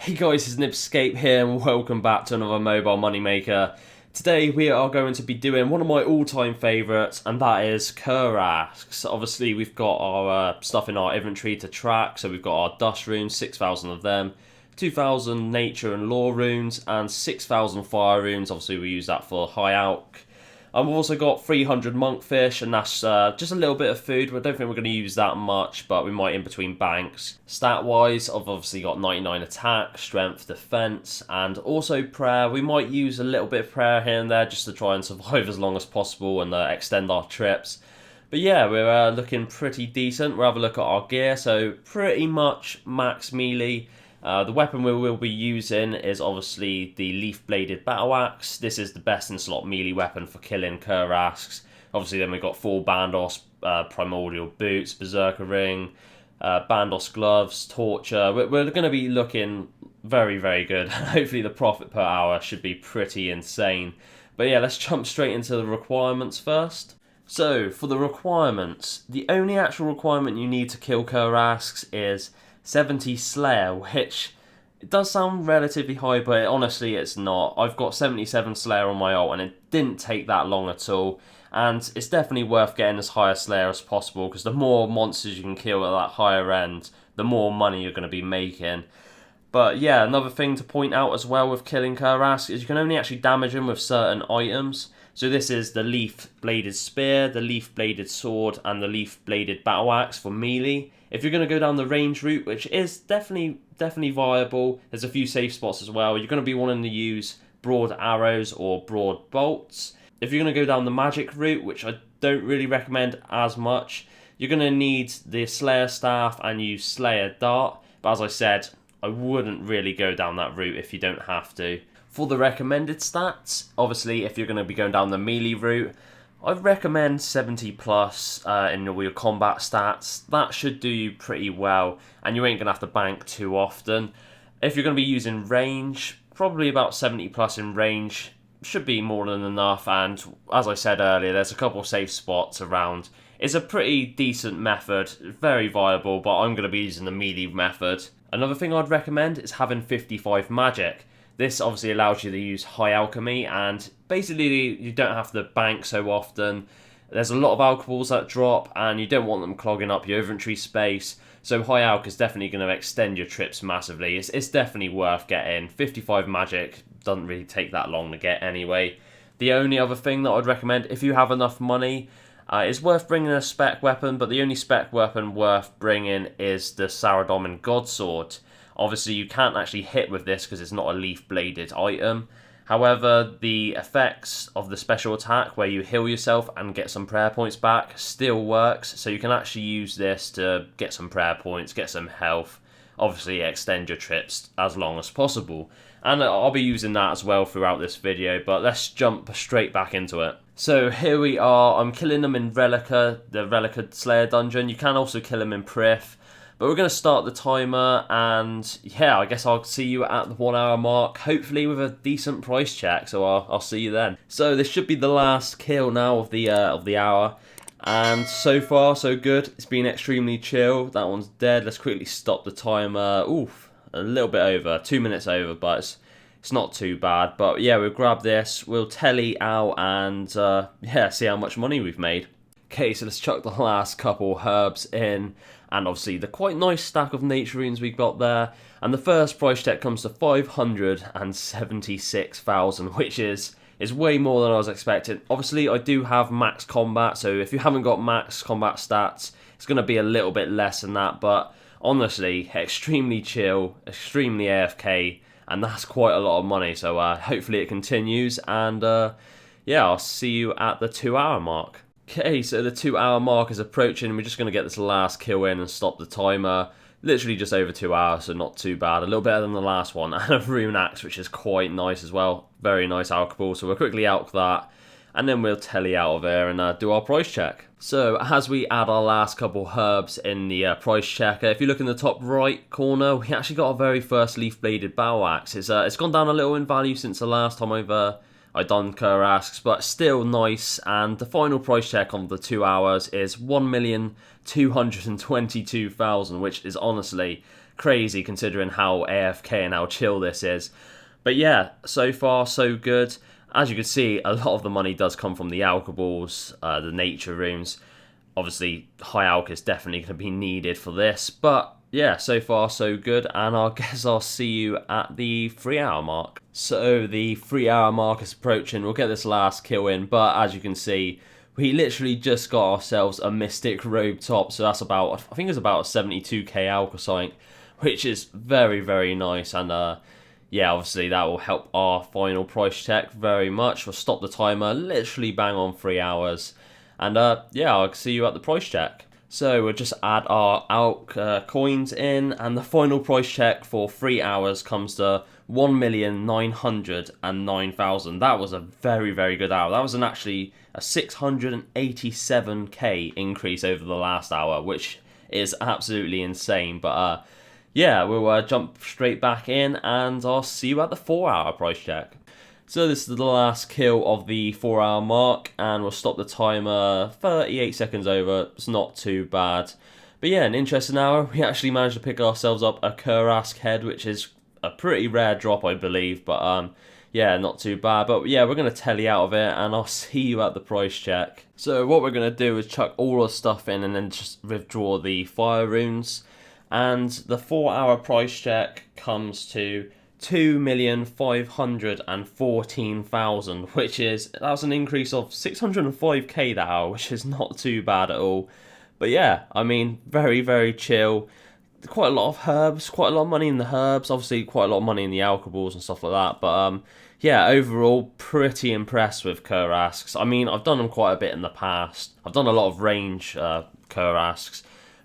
Hey guys, it's Nibzscape here and welcome back to another mobile moneymaker. Today we are going to be doing one of my all-time favourites, and that is Kurasks. Obviously we've got our stuff in our inventory to track, so we've got our dust runes, 6,000 of them, 2,000 nature and lore runes, and 6,000 fire runes. Obviously we use that for high alch. We've also got 300 monkfish, and that's just a little bit of food. I don't think we're going to use that much, but we might in between banks. Stat-wise, I've obviously got 99 attack, strength, defense, and also prayer. We might use a little bit of prayer here and there just to try and survive as long as possible and extend our trips. But yeah, we're looking pretty decent. We'll have a look at our gear. So pretty much max melee. The weapon we will be using is obviously the leaf-bladed battle axe. This is the best in slot melee weapon for killing Kurasks. Obviously then we've got full Bandos, primordial boots, berserker ring, Bandos gloves, torture. We're going to be looking very, very good. Hopefully the profit per hour should be pretty insane. But yeah, let's jump straight into the requirements first. So for the requirements, the only actual requirement you need to kill Kurasks is 70 Slayer, which it does sound relatively high, but honestly it's not. I've got 77 Slayer on my ult and it didn't take that long at all, and it's definitely worth getting as high a Slayer as possible, because the more monsters you can kill at that higher end, the more money you're going to be making. But yeah, another thing to point out as well with killing Kurasks is you can only actually damage them with certain items. So this is the leaf-bladed spear, the leaf-bladed sword, and the leaf-bladed battle axe for melee. If you're going to go down the range route, which is definitely viable, there's a few safe spots as well. You're going to be wanting to use broad arrows or broad bolts. If you're going to go down the magic route, which I don't really recommend as much, you're going to need the Slayer staff and use Slayer dart. But as I said, I wouldn't really go down that route if you don't have to. For the recommended stats, obviously if you're going to be going down the melee route, I'd recommend 70 plus in all your combat stats. That should do you pretty well, and you ain't going to have to bank too often. If you're going to be using range, probably about 70 plus in range should be more than enough, and as I said earlier, there's a couple safe spots around. It's a pretty decent method, very viable, but I'm going to be using the melee method. Another thing I'd recommend is having 55 magic. This obviously allows you to use high alchemy, and basically you don't have to bank so often. There's a lot of alchables that drop, and you don't want them clogging up your inventory space. So high alch is definitely going to extend your trips massively. It's definitely worth getting. 55 magic doesn't really take that long to get anyway. The only other thing that I'd recommend, if you have enough money, it's worth bringing a spec weapon, but the only spec weapon worth bringing is the Saradomin Godsword. Obviously you can't actually hit with this because it's not a leaf-bladed item. However, the effects of the special attack where you heal yourself and get some prayer points back still works, so you can actually use this to get some prayer points, get some health, obviously extend your trips as long as possible. And I'll be using that as well throughout this video, but let's jump straight back into it. So here we are, I'm killing them in Relica, the Relica Slayer dungeon. You can also kill them in Prif. But we're going to start the timer, and yeah, I guess I'll see you at the 1 hour mark, hopefully with a decent price check, so I'll see you then. So this should be the last kill now of the hour, and so far so good. It's been extremely chill. That one's dead. Let's quickly stop the timer. Oof, a little bit over, 2 minutes over, but it's not too bad. But yeah, we'll grab this, we'll telly out, and yeah, see how much money we've made. Okay, so let's chuck the last couple herbs in, and obviously the quite nice stack of nature runes we got there. And the first price check comes to 576,000, which is way more than I was expecting. Obviously, I do have max combat, so if you haven't got max combat stats, it's going to be a little bit less than that. But honestly, extremely chill, extremely AFK, and that's quite a lot of money. So hopefully it continues, and yeah, I'll see you at the 2 hour mark. Okay, so the 2 hour mark is approaching. We're just going to get this last kill in and stop the timer. Literally just over 2 hours, so not too bad. A little better than the last one. And a rune axe, which is quite nice as well. Very nice alchable. So we'll quickly alch that, and then we'll telly out of here and do our price check. So as we add our last couple herbs in the price checker, if you look in the top right corner, we actually got our very first leaf-bladed battle axe. It's gone down a little in value since the last time I've done Kurasks, but still nice. And the final price check on the 2 hours is 1,222,000, which is honestly crazy considering how AFK and how chill this is. But yeah, so far so good. As you can see, a lot of the money does come from the alkaballs, the nature runes. Obviously, high alk is definitely going to be needed for this, but yeah, so far so good, and I guess I'll see you at the 3 hour mark. So the 3 hour mark is approaching, we'll get this last kill in, but as you can see, we literally just got ourselves a Mystic Robe top, so that's about, I think it's about 72k alk or something, which is very, very nice, and yeah, obviously that will help our final price check very much. We'll stop the timer, literally bang on 3 hours. And yeah, I'll see you at the price check. So we'll just add our ALK coins in, and the final price check for 3 hours comes to 1,909,000. That was a very, very good hour. That was actually a 687k increase over the last hour, which is absolutely insane. But yeah, we'll jump straight back in, and I'll see you at the 4 hour price check. So this is the last kill of the 4 hour mark, and we'll stop the timer 38 seconds over. It's not too bad. But yeah, an interesting hour. We actually managed to pick ourselves up a Kurasks head, which is a pretty rare drop, I believe. But yeah, not too bad. But yeah, we're going to telly out of it, and I'll see you at the price check. So what we're going to do is chuck all the stuff in and then just withdraw the fire runes. And the 4 hour price check comes to 2,514,000, which is, that's an increase of 605k that hour, which is not too bad at all. But yeah, I mean, very, very chill. Quite a lot of herbs, quite a lot of money in the herbs, obviously quite a lot of money in the alkaballs and stuff like that. But yeah, overall, pretty impressed with Kurasks. I mean, I've done them quite a bit in the past. I've done a lot of range Kurasks,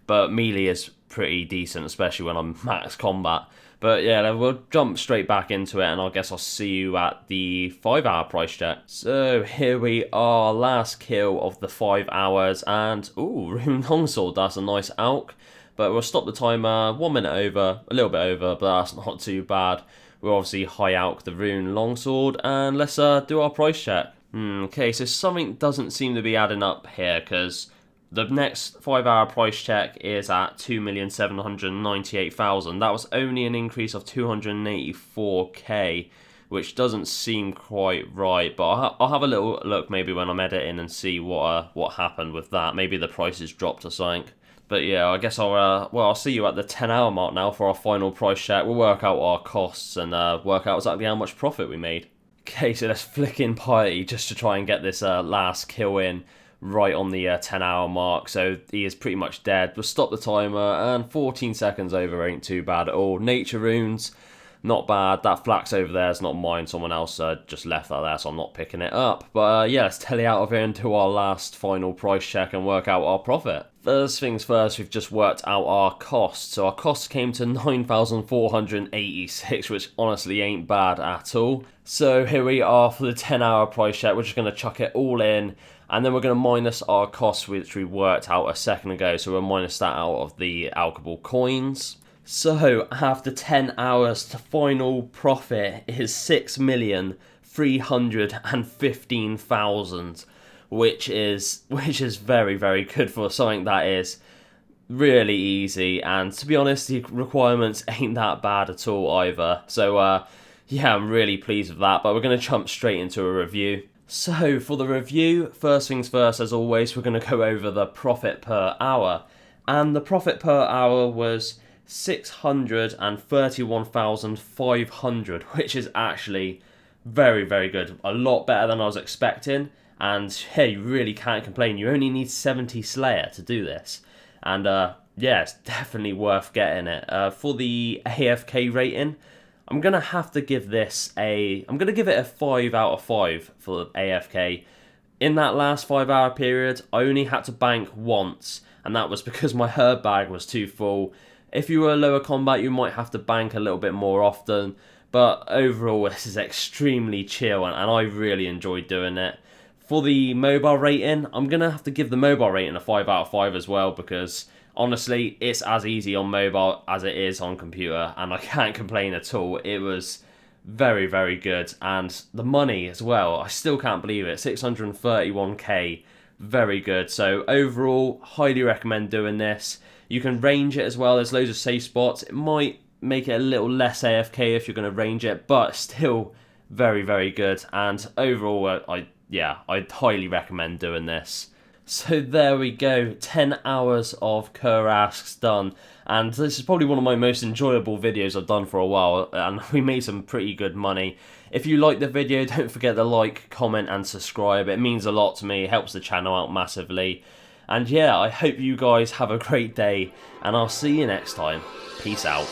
but melee is pretty decent, especially when I'm max combat. But yeah, we'll jump straight back into it, and I guess I'll see you at the 5 hour price check. So here we are, last kill of the 5 hours, and ooh, rune longsword, that's a nice alk. But we'll stop the timer 1 minute over, a little bit over, but that's not too bad. We'll obviously high alk the rune longsword, and let's do our price check. Okay, so something doesn't seem to be adding up here, because the next 5 hour price check is at 2,798,000. That was only an increase of 284k, which doesn't seem quite right. But I'll have a little look maybe when I'm editing and see what happened with that. Maybe the prices dropped or something. But yeah, I guess I'll see you at the 10 hour mark now for our final price check. We'll work out our costs and work out exactly how much profit we made. Okay, so let's flick in Piety just to try and get this last kill in right on the 10 hour mark. So he is pretty much dead. We'll stop the timer, and 14 seconds over ain't too bad at all. Nature runes, not bad. That flax over there is not mine. Someone else just left that there, so I'm not picking it up. But yeah, let's telly out of here and do our last final price check and work out our profit. First things first, we've just worked out our costs. So our costs came to 9,486, which honestly ain't bad at all. So here we are for the 10 hour price check. We're just going to chuck it all in, and then we're going to minus our costs, which we worked out a second ago. So we'll minus that out of the alkaball coins. So after 10 hours, the final profit is 6,315,000, which is very, very good for something that is really easy. And to be honest, the requirements ain't that bad at all either. So yeah, I'm really pleased with that. But we're going to jump straight into a review. So for the review, first things first, as always, we're going to go over the profit per hour. And the profit per hour was 631,500, which is actually very, very good. A lot better than I was expecting. And hey, you really can't complain. You only need 70 Slayer to do this. And yeah, it's definitely worth getting it. For the AFK rating, I'm going to have to give this I'm going to give it a 5 out of 5 for AFK. In that last 5 hour period, I only had to bank once, and that was because my herb bag was too full. If you were lower combat, you might have to bank a little bit more often, but overall this is extremely chill, and I really enjoyed doing it. For the mobile rating, I'm going to have to give the mobile rating a 5 out of 5 as well, because honestly, it's as easy on mobile as it is on computer, and I can't complain at all. It was very, very good, and the money as well, I still can't believe it, 631k, very good. So overall, highly recommend doing this. You can range it as well. There's loads of safe spots. It might make it a little less AFK if you're going to range it, but still very, very good. And overall, I'd highly recommend doing this. So there we go, 10 hours of Kurasks done, and this is probably one of my most enjoyable videos I've done for a while, and we made some pretty good money. If you liked the video, don't forget to like, comment and subscribe. It means a lot to me, it helps the channel out massively. And yeah, I hope you guys have a great day, and I'll see you next time. Peace out.